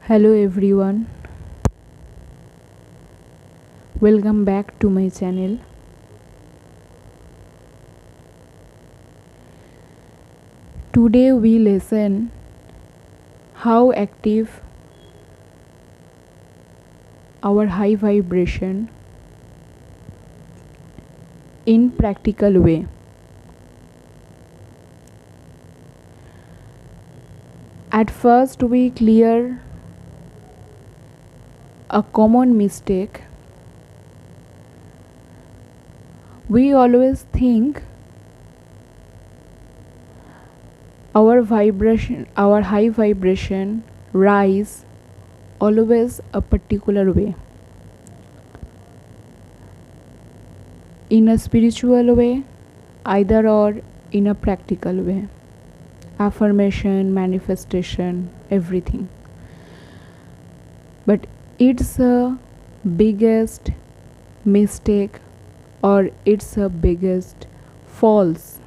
Hello everyone, welcome back to my channel. Today we listen how active our high vibration in practical way. At first we clear a common mistake. We always think our high vibration rise always a particular way. In a spiritual way, either or in a practical way. Affirmation, manifestation, everything. But it's a biggest mistake or it's a biggest false,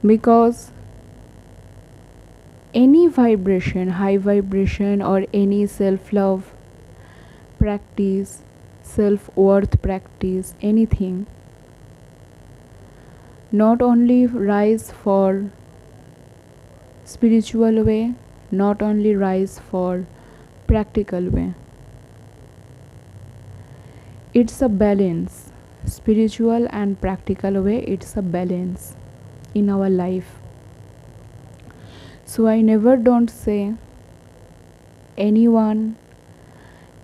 because any vibration, high vibration or any self-love practice, self-worth practice, anything, not only rise for spiritual way, not only rise for practical way. It's a balance. Spiritual and practical way, it's a balance in our life. So I never don't say anyone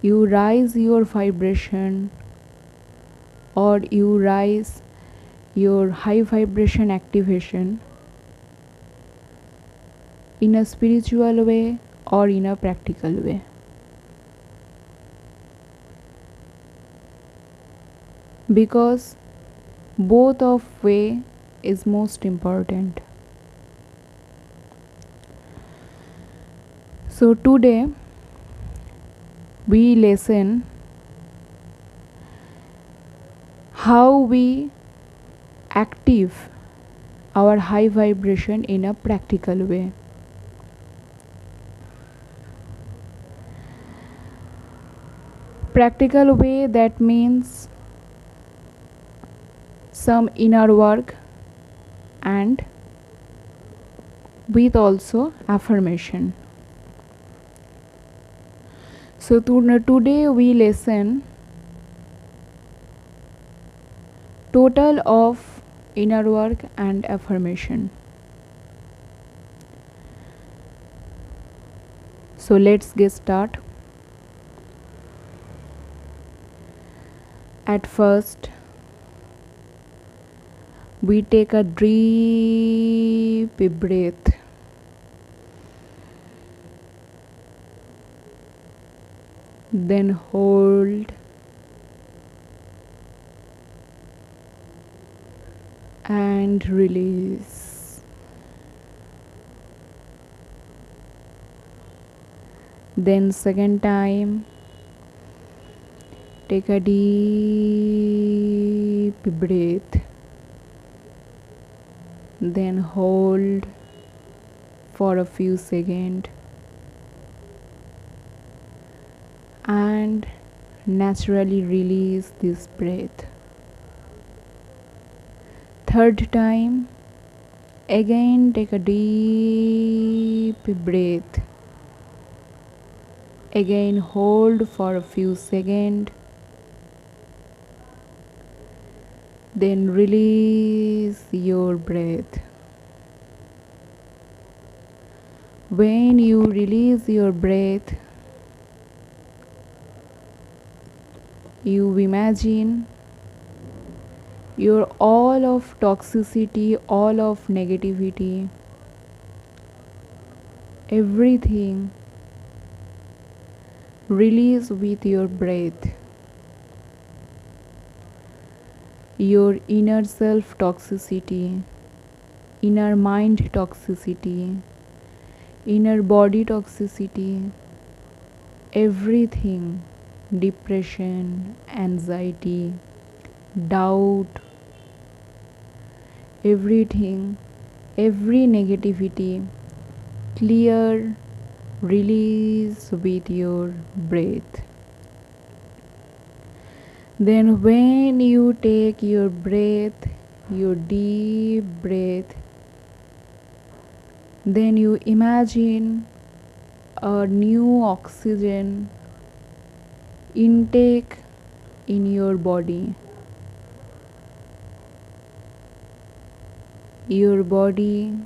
you rise your vibration or you rise your high vibration activation in a spiritual way or in a practical way. Because both of way is most important. So today we listen how we active our high vibration in a practical way. Practical way, that means some inner work and with also affirmation. So today we listen total of inner work and affirmation. So let's get start. At first we take a deep breath. Then hold and release. Then second time, take a deep breath. Then hold for a few seconds and naturally release this breath. Third time, again take a deep breath. Again hold for a few seconds. Then release your breath. When you release your breath, you imagine your all of toxicity, all of negativity, everything release with your breath. Your inner self toxicity, inner mind toxicity, inner body toxicity, everything, depression, anxiety, doubt, everything every negativity. Clear, release with your breath. Then, when you take your breath, your deep breath, then you imagine a new oxygen intake in your body. Your body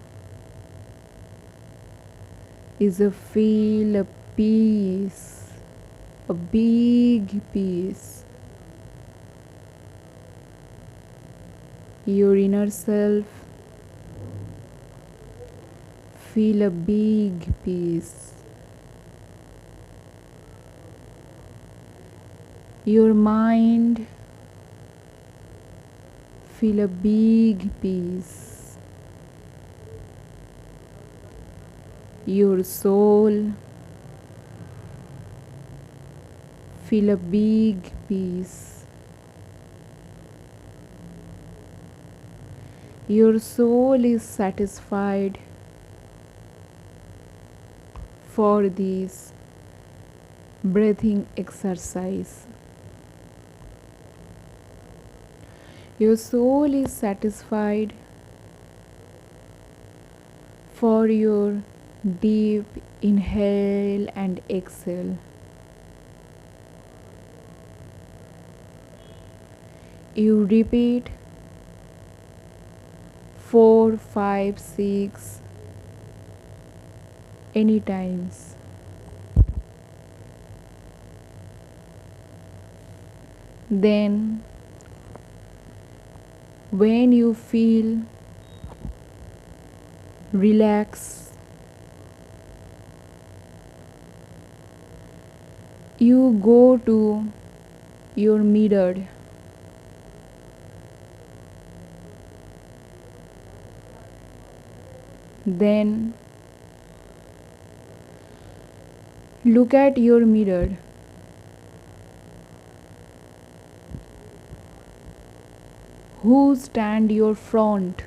is a feel a peace, a big peace. Your inner self feel a big peace. Your mind feel a big peace. Your soul feel a big peace. Your soul is satisfied for this breathing exercise. Your soul is satisfied for your deep inhale and exhale. You repeat 4, 5, 6 any times. Then when you feel relaxed, you go to your mirror. Then look at your mirror. Who stand your front?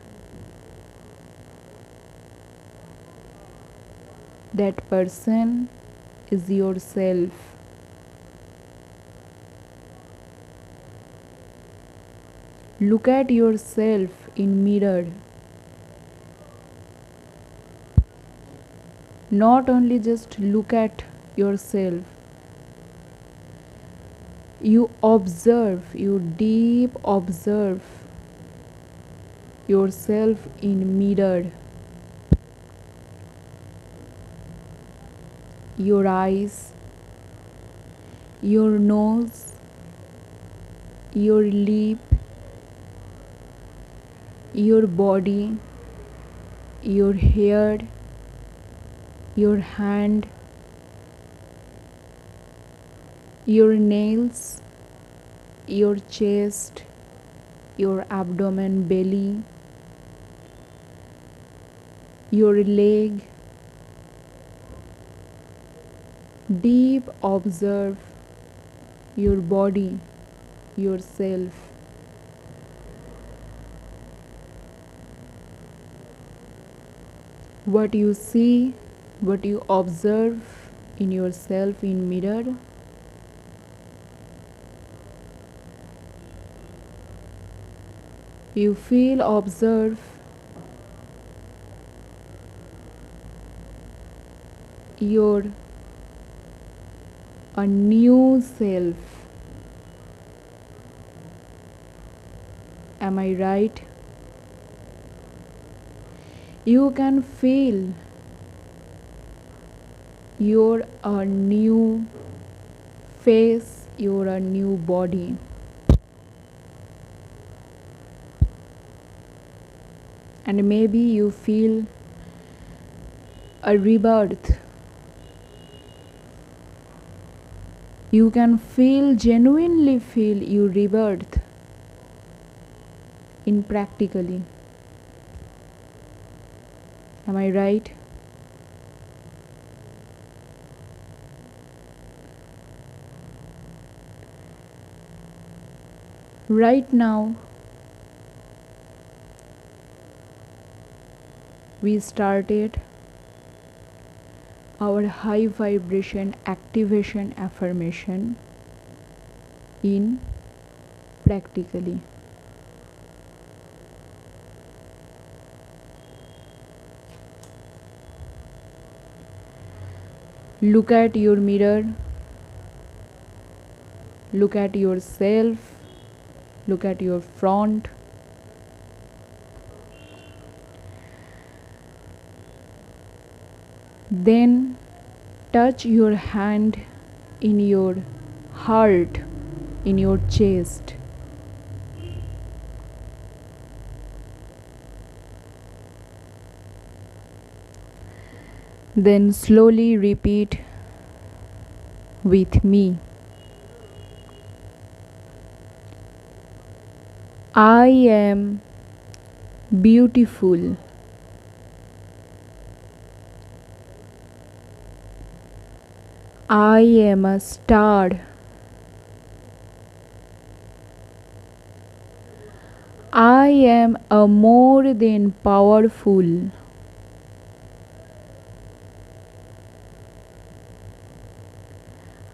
That person is yourself. Look at yourself in mirror. Not only just look at yourself, you observe, you deep observe yourself in mirror. Your eyes, your nose, your lip, your body, your hair, your hand, your nails, your chest, your abdomen, belly, your leg. Deep observe your body, yourself. What you see, what you observe in yourself in mirror, you feel, observe your a new self. Am I right? You can feel you're a new face, you're a new body. And maybe you feel a rebirth. You can feel, genuinely feel you rebirth in practically. Am I right? Right now, we started our high vibration activation affirmation in practically. Look at your mirror, look at yourself, look at your front. Then touch your hand in your heart, in your chest. Then slowly repeat with me. I am beautiful. I am a star. I am a more than powerful.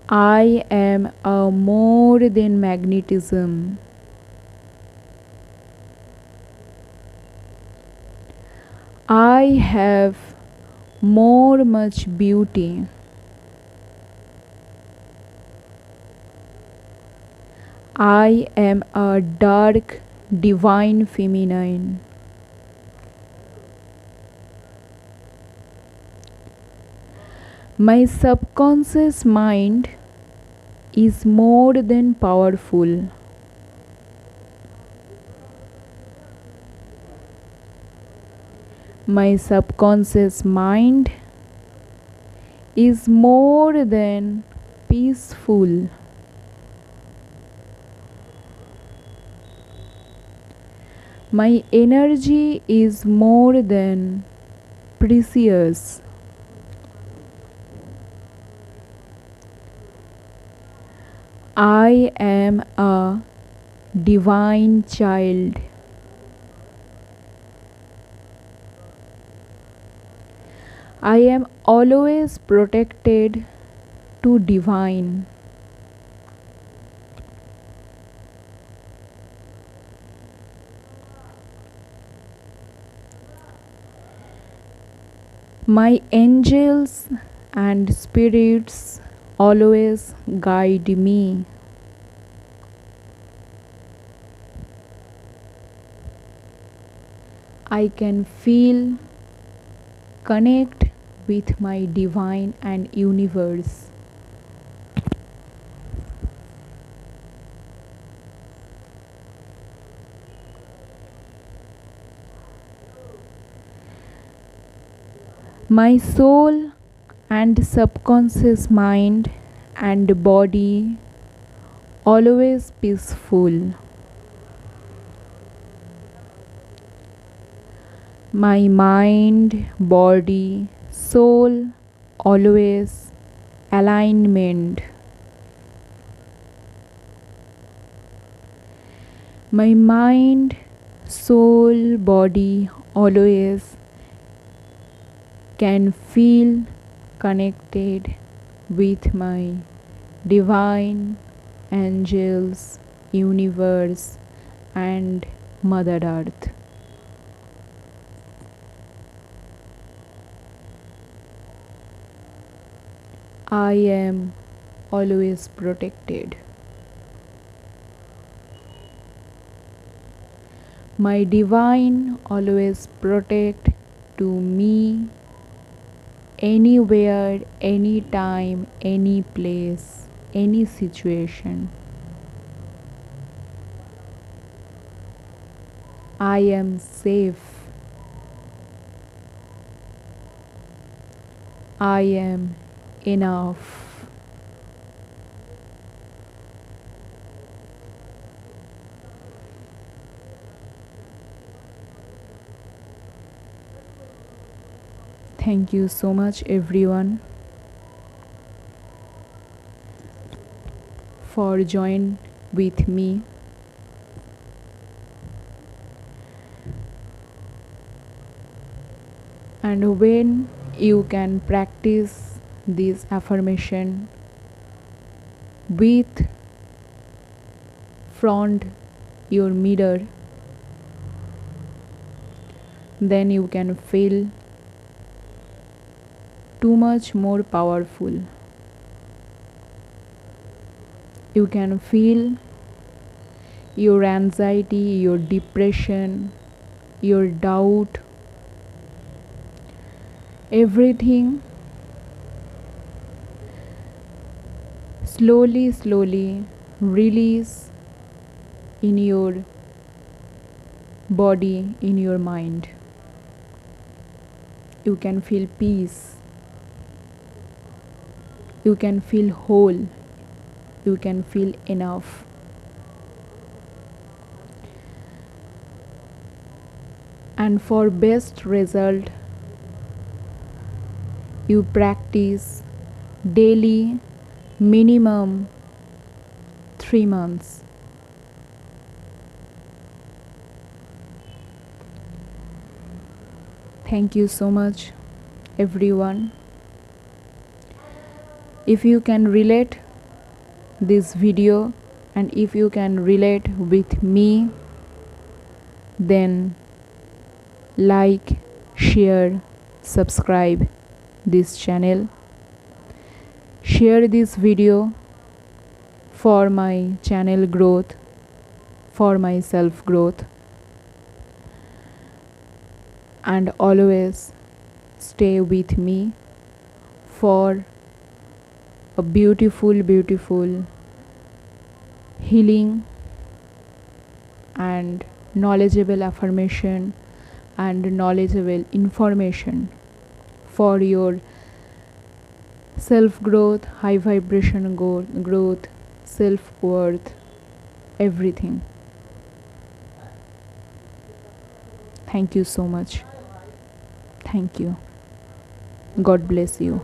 I am a more than magnetism. I have more much beauty. I am a dark divine feminine. My subconscious mind is more than powerful. My subconscious mind is more than peaceful. My energy is more than precious. I am a divine child. I am always protected to divine. My angels and spirits always guide me. I can feel, connect with my divine and universe. My soul and subconscious mind and body always peaceful. My mind, body, soul always alignment. My mind, soul, body always can feel connected with my divine angels, universe, and Mother Earth. I am always protected. My divine always protect to me anywhere, anytime, any place, any situation. I am safe. I am enough. Thank you so much, everyone, for joining with me. And when you can practice this affirmation with front your mirror, then you can feel too much more powerful. You can feel your anxiety, your depression, your doubt, everything slowly release in your body, in your mind. You can feel peace. You can feel whole. You can feel enough. And for best result, you practice daily minimum 3 months. Thank you so much, everyone. If you can relate this video and if you can relate with me, then like, share, subscribe this channel. Share this video for my channel growth, for my self growth, and always stay with me for a beautiful healing and knowledgeable affirmation and knowledgeable information for your self growth, high vibration growth, self worth, everything. Thank you so much. Thank you. God bless you.